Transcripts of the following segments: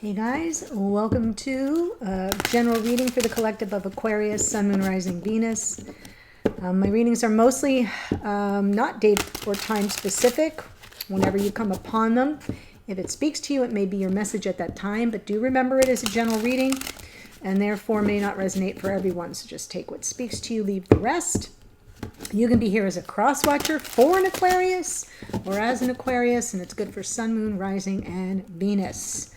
Hey guys, welcome to general reading for the collective of Aquarius, Sun, Moon, Rising, Venus. My readings are mostly not date or time specific whenever you come upon them. If it speaks to you, it may be your message at that time, but do remember it is a general reading and therefore may not resonate for everyone. So just take what speaks to you, leave the rest. You can be here as a cross watcher for an Aquarius or as an Aquarius, and it's good for Sun, Moon, Rising, and Venus.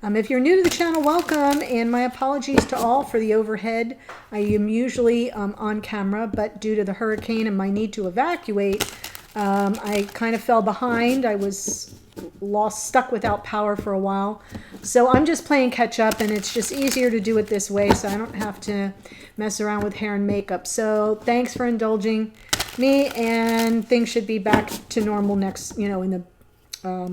If you're new to the channel, welcome, and my apologies to all for the overhead. I am usually on camera, but due to the hurricane and my need to evacuate, I kind of fell behind. I was stuck without power for a while. So I'm just playing catch up, and it's just easier to do it this way so I don't have to mess around with hair and makeup. So thanks for indulging me, and things should be back to normal next, in the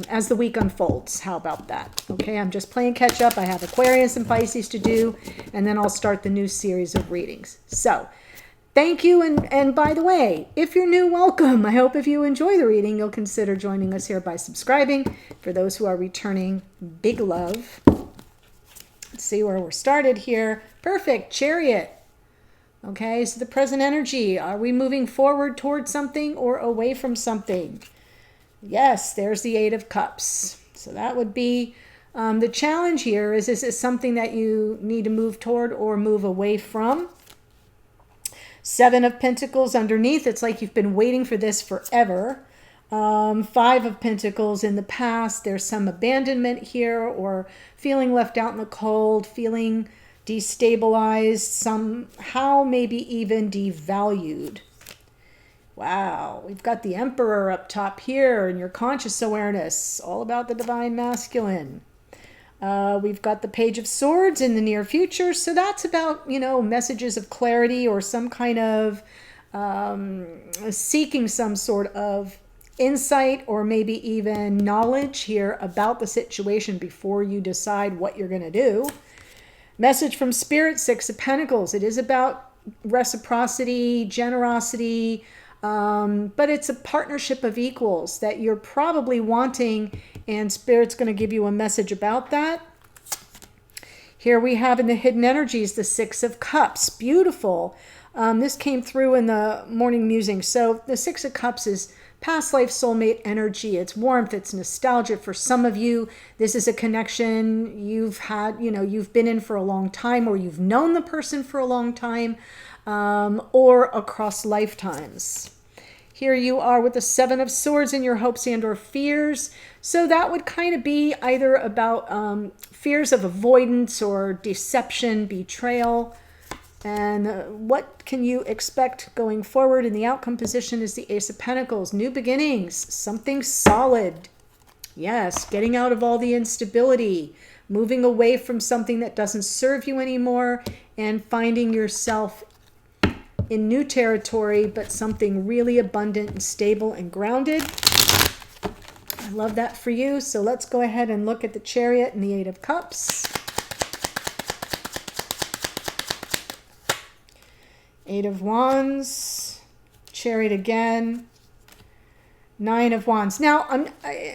as the week unfolds. How about that? Okay, I'm just playing catch up. I have Aquarius and Pisces to do, and then I'll start the new series of readings. So thank you, and by the way, if you're new, welcome. I hope if you enjoy the reading, you'll consider joining us here by subscribing. For those who are returning, big love. Let's see where we're started here. Perfect, Chariot. Okay, so the present energy. Are we moving forward towards something or away from something? Yes, there's the Eight of Cups. So that would be the challenge here. Is this something that you need to move toward or move away from? Seven of Pentacles underneath. It's like you've been waiting for this forever. Five of Pentacles in the past. There's some abandonment here or feeling left out in the cold, feeling destabilized, somehow maybe even devalued. Wow, we've got the Emperor up top here in your conscious awareness, all about the divine masculine. We've got the Page of Swords in the near future, so that's about, messages of clarity or some kind of seeking some sort of insight or maybe even knowledge here about the situation before you decide what you're going to do. Message from Spirit Six of Pentacles. It is about reciprocity, generosity, but it's a partnership of equals that you're probably wanting, and Spirit's going to give you a message about that. Here we have in the hidden energies, the Six of Cups. Beautiful. This came through in the morning musing. So the Six of Cups is past life soulmate energy. It's warmth. It's nostalgia. For some of you, this is a connection you've had, you've been in for a long time, or you've known the person for a long time, or across lifetimes. Here you are with the Seven of Swords in your hopes and or fears. So that would kind of be either about fears of avoidance or deception, betrayal. And what can you expect going forward? In the outcome position is the Ace of Pentacles. New beginnings, something solid. Yes, getting out of all the instability, moving away from something that doesn't serve you anymore, and finding yourself in new territory, but something really abundant and stable and grounded. I love that for you. So let's go ahead and look at the Chariot and the Eight of Cups. Eight of Wands, Chariot again, Nine of Wands. Now,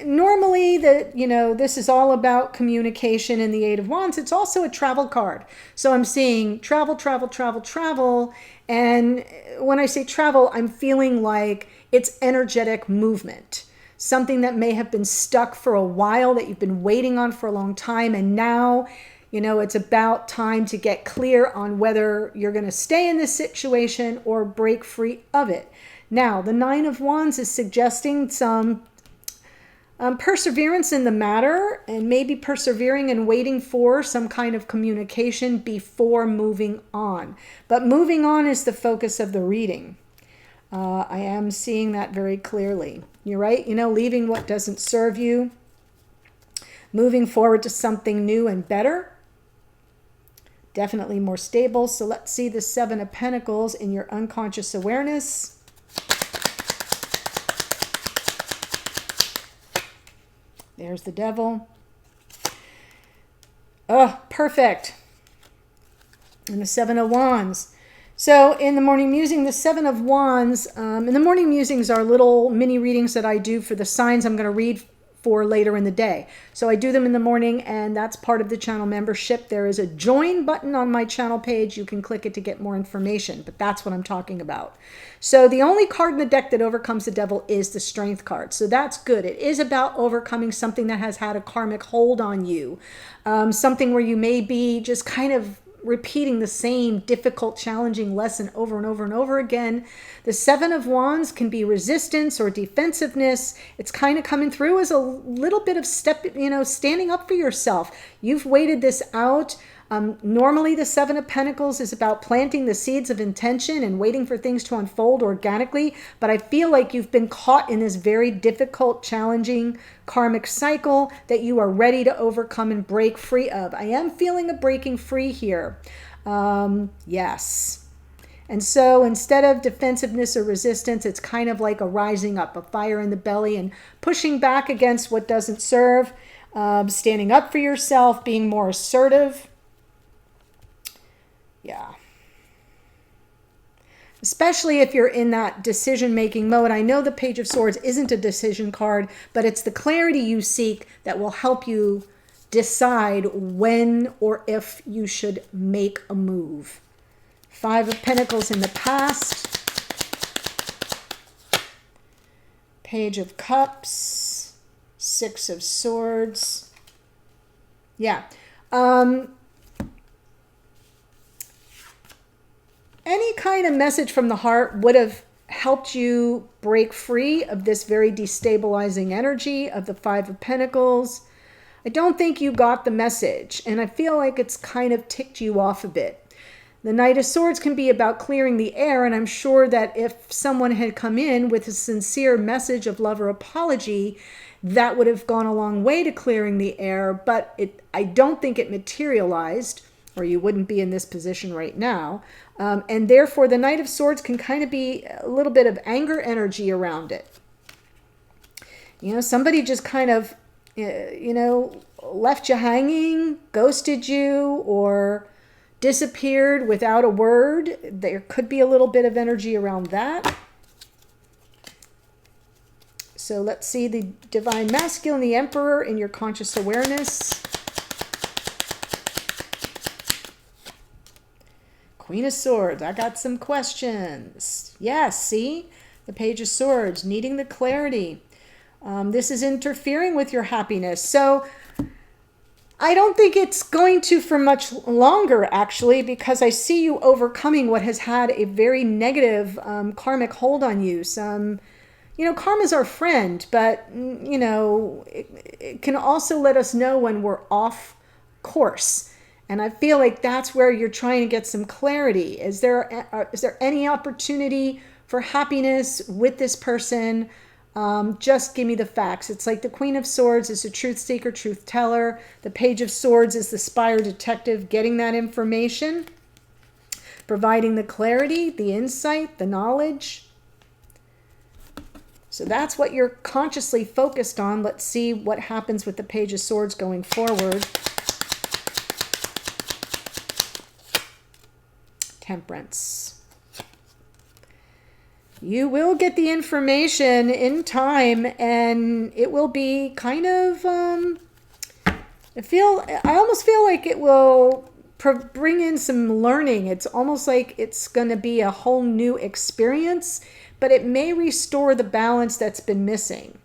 normally this is all about communication in the Eight of Wands. It's also a travel card. So I'm seeing travel, travel, travel, travel. And when I say travel, I'm feeling like it's energetic movement. Something that may have been stuck for a while, that you've been waiting on for a long time. And now, it's about time to get clear on whether you're going to stay in this situation or break free of it. Now, the Nine of Wands is suggesting some perseverance in the matter, and maybe persevering and waiting for some kind of communication before moving on. But moving on is the focus of the reading. I am seeing that very clearly. You're right, leaving what doesn't serve you, moving forward to something new and better. Definitely more stable. So let's see the Seven of Pentacles in your unconscious awareness. There's the Devil. Oh, perfect. And the Seven of Wands. So in the morning musing, the Seven of Wands, and the morning musings are little mini readings that I do for the signs I'm going to read for later in the day. So I do them in the morning, and that's part of the channel membership. There is a join button on my channel page. You can click it to get more information, but that's what I'm talking about. So the only card in the deck that overcomes the devil is the Strength card. So that's good. It is about overcoming something that has had a karmic hold on you. Something where you may be just kind of repeating the same difficult, challenging lesson over and over and over again. The Seven of Wands can be resistance or defensiveness. It's kind of coming through as a little bit of standing up for yourself. You've waited this out. Normally the Seven of Pentacles is about planting the seeds of intention and waiting for things to unfold organically. But I feel like you've been caught in this very difficult, challenging karmic cycle that you are ready to overcome and break free of. I am feeling a breaking free here. Yes. And so instead of defensiveness or resistance, it's kind of like a rising up, a fire in the belly, and pushing back against what doesn't serve, standing up for yourself, being more assertive. Yeah. Especially if you're in that decision-making mode. I know the Page of Swords isn't a decision card, but it's the clarity you seek that will help you decide when or if you should make a move. Five of Pentacles in the past. Page of Cups. Six of Swords. Yeah. Any kind of message from the heart would have helped you break free of this very destabilizing energy of the Five of Pentacles. I don't think you got the message, and I feel like it's kind of ticked you off a bit. The Knight of Swords can be about clearing the air, and I'm sure that if someone had come in with a sincere message of love or apology, that would have gone a long way to clearing the air, but I don't think it materialized, or you wouldn't be in this position right now. And therefore, the Knight of Swords can kind of be a little bit of anger energy around it. You know, somebody just kind of, left you hanging, ghosted you, or disappeared without a word. There could be a little bit of energy around that. So let's see the Divine Masculine, the Emperor in your conscious awareness. Queen of Swords, I got some questions. Yes, see? The Page of Swords, needing the clarity. This is interfering with your happiness. So I don't think it's going to for much longer, actually, because I see you overcoming what has had a very negative karmic hold on you. Karma's our friend, but, it can also let us know when we're off course. And I feel like that's where you're trying to get some clarity. Is there any opportunity for happiness with this person? Just give me the facts. It's like the Queen of Swords is a truth seeker, truth teller. The Page of Swords is the spire detective, getting that information, providing the clarity, the insight, the knowledge. So that's what you're consciously focused on. Let's see what happens with the Page of Swords going forward. Temperance. You will get the information in time, and it will be kind of, I almost feel like it will bring in some learning. It's almost like it's going to be a whole new experience, but it may restore the balance that's been missing.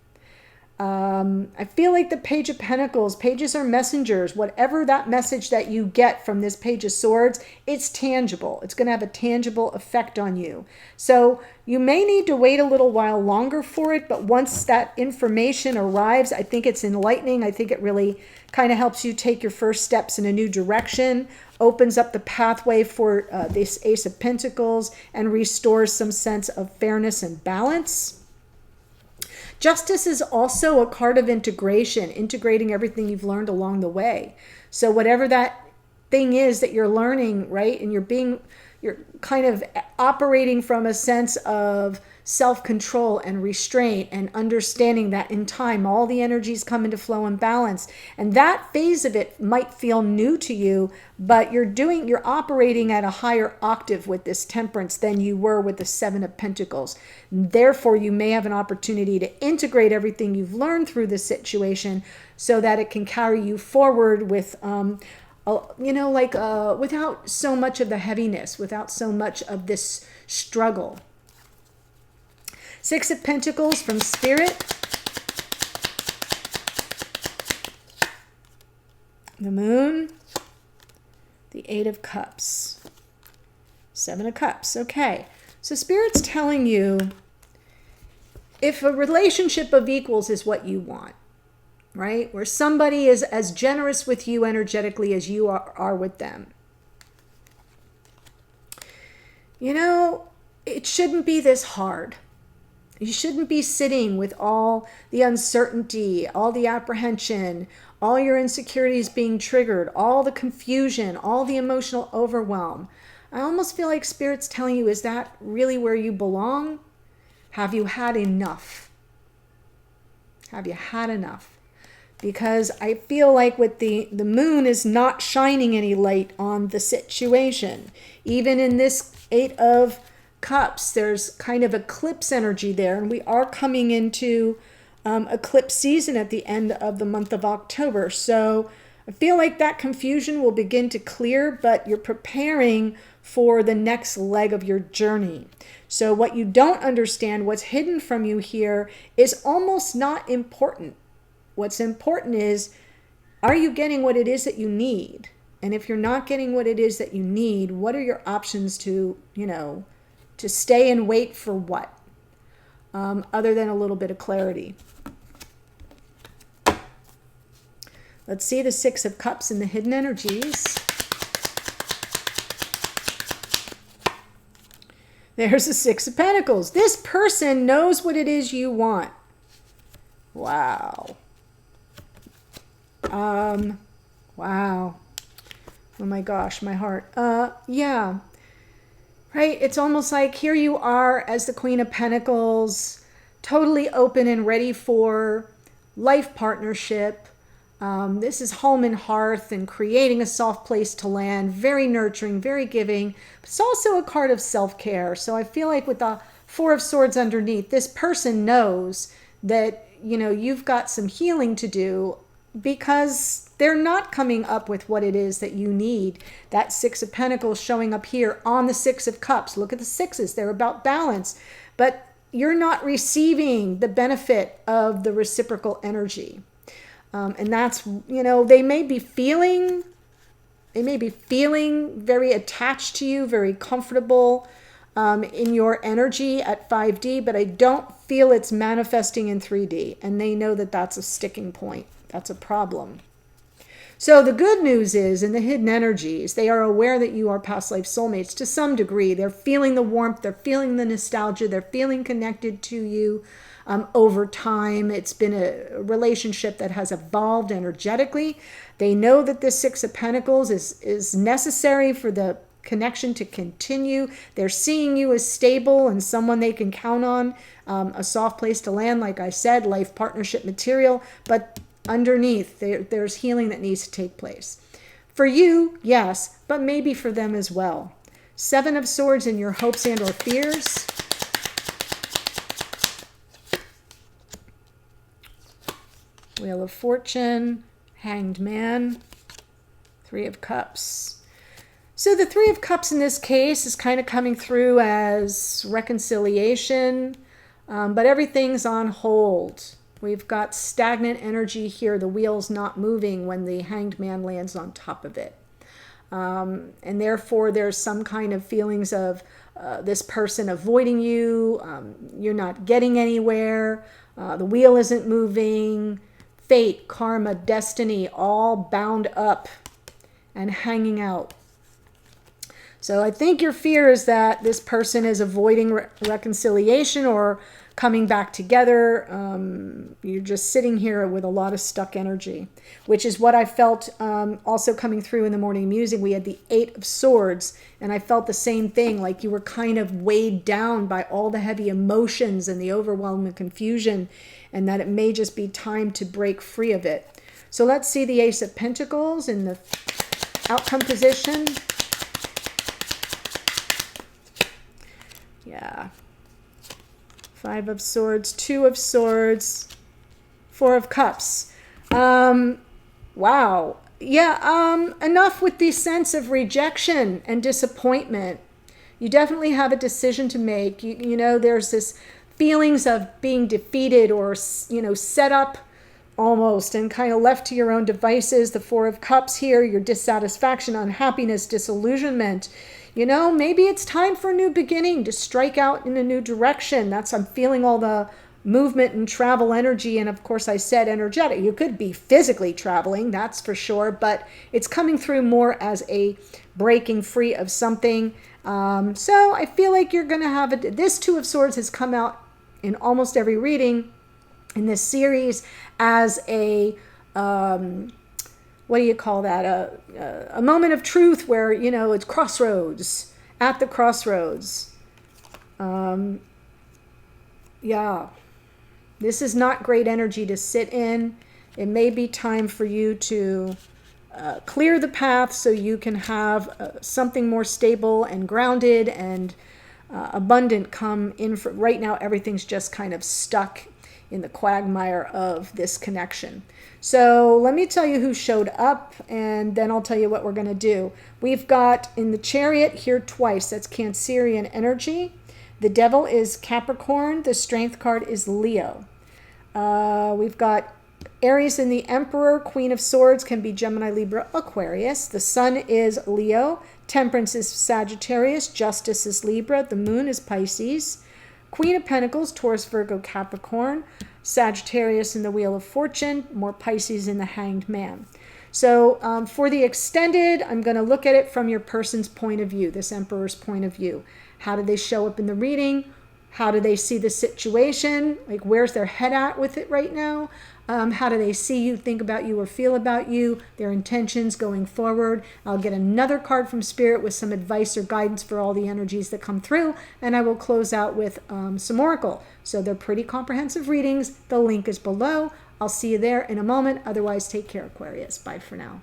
I feel like the Page of Pentacles, pages are messengers. Whatever that message that you get from this Page of Swords, it's tangible. It's going to have a tangible effect on you. So you may need to wait a little while longer for it, but once that information arrives, I think it's enlightening. I think it really kind of helps you take your first steps in a new direction, opens up the pathway for this Ace of Pentacles, and restores some sense of fairness and balance. Justice is also a card of integration, integrating everything you've learned along the way. So whatever that thing is that you're learning, right, and you're you're kind of operating from a sense of self-control and restraint, and understanding that in time all the energies come into flow and balance. And that phase of it might feel new to you, but you're operating at a higher octave with this temperance than you were with the Seven of Pentacles. Therefore, you may have an opportunity to integrate everything you've learned through this situation so that it can carry you forward with without so much of the heaviness, without so much of this struggle. Six of Pentacles from Spirit. The Moon. The Eight of Cups. Seven of Cups. Okay. So Spirit's telling you, if a relationship of equals is what you want, right? Where somebody is as generous with you energetically as you are with them. You know, it shouldn't be this hard. You shouldn't be sitting with all the uncertainty, all the apprehension, all your insecurities being triggered, all the confusion, all the emotional overwhelm. I almost feel like Spirit's telling you, is that really where you belong? Have you had enough? Have you had enough? Because I feel like with the Moon is not shining any light on the situation. Even in this Eight of Cups, there's kind of eclipse energy there, and we are coming into eclipse season at the end of the month of October. So I feel like that confusion will begin to clear, but you're preparing for the next leg of your journey. So what you don't understand, what's hidden from you here, is almost not important. What's important is, are you getting what it is that you need? And if you're not getting what it is that you need, what are your options to, to stay and wait for what? Other than a little bit of clarity. Let's see the Six of Cups and the hidden energies. There's the Six of Pentacles. This person knows what it is you want. Wow. Wow. Oh my gosh, my heart. Yeah. Right? It's almost like here you are as the Queen of Pentacles, totally open and ready for life partnership. This is home and hearth and creating a soft place to land, very nurturing, very giving. But it's also a card of self-care. So I feel like with the Four of Swords underneath, this person knows that, you've got some healing to do because they're not coming up with what it is that you need. That Six of Pentacles showing up here on the Six of Cups. Look at the sixes. They're about balance. But you're not receiving the benefit of the reciprocal energy. And that's, they may be feeling very attached to you, very comfortable in your energy at 5D, but I don't feel it's manifesting in 3D. And they know that that's a sticking point. That's a problem. So the good news is, in the hidden energies, they are aware that you are past life soulmates to some degree. They're feeling the warmth. They're feeling the nostalgia. They're feeling connected to you. Over time, it's been a relationship that has evolved energetically. They know that this Six of Pentacles is necessary for the connection to continue. They're seeing you as stable and someone they can count on, a soft place to land, like I said, life partnership material. But underneath, there's healing that needs to take place. For you, yes, but maybe for them as well. Seven of Swords in your hopes and or fears. Wheel of Fortune, Hanged Man, Three of Cups. So the Three of Cups in this case is kind of coming through as reconciliation, but everything's on hold. We've got stagnant energy here. The wheel's not moving when the Hanged Man lands on top of it. And therefore, there's some kind of feelings of this person avoiding you. You're not getting anywhere. The wheel isn't moving. Fate, karma, destiny, all bound up and hanging out. So I think your fear is that this person is avoiding reconciliation or coming back together. You're just sitting here with a lot of stuck energy, which is what I felt also coming through in the morning music. We had the 8 of Swords, and I felt the same thing, like you were kind of weighed down by all the heavy emotions and the overwhelming confusion, and that it may just be time to break free of it. So let's see the Ace of Pentacles in the outcome position. Yeah. 5 of Swords, 2 of Swords, 4 of Cups. Wow. Yeah, enough with the sense of rejection and disappointment. You definitely have a decision to make. You know, there's this feelings of being defeated or, you know, set up almost and kind of left to your own devices. The 4 of Cups here, your dissatisfaction, unhappiness, disillusionment. You know, maybe it's time for a new beginning, to strike out in a new direction. I'm feeling all the movement and travel energy. And of course, I said energetic. You could be physically traveling, that's for sure, but it's coming through more as a breaking free of something. So I feel like you're going to have this 2 of Swords has come out in almost every reading in this series as a, what do you call that? A moment of truth where, you know, it's crossroads, at the crossroads. Yeah, this is not great energy to sit in. It may be time for you to clear the path so you can have something more stable and grounded and abundant come in. Right now, everything's just kind of stuck in the quagmire of this connection. So let me tell you who showed up, and then I'll tell you what we're going to do. We've got in the Chariot here twice. That's Cancerian energy. The Devil is Capricorn. The Strength card is Leo. We've got Aries in the Emperor. Queen of Swords can be Gemini, Libra, Aquarius. The Sun is Leo. Temperance is Sagittarius. Justice is Libra. The Moon is Pisces. Queen of Pentacles, Taurus, Virgo, Capricorn. Sagittarius in the Wheel of Fortune. More Pisces in the Hanged Man. So for the extended, I'm going to look at it from your person's point of view, this Emperor's point of view. How do they show up in the reading? How do they see the situation? Like, where's their head at with it right now? How do they see you, think about you, or feel about you? Their intentions going forward. I'll get another card from Spirit with some advice or guidance for all the energies that come through. And I will close out with some Oracle. So they're pretty comprehensive readings. The link is below. I'll see you there in a moment. Otherwise, take care, Aquarius. Bye for now.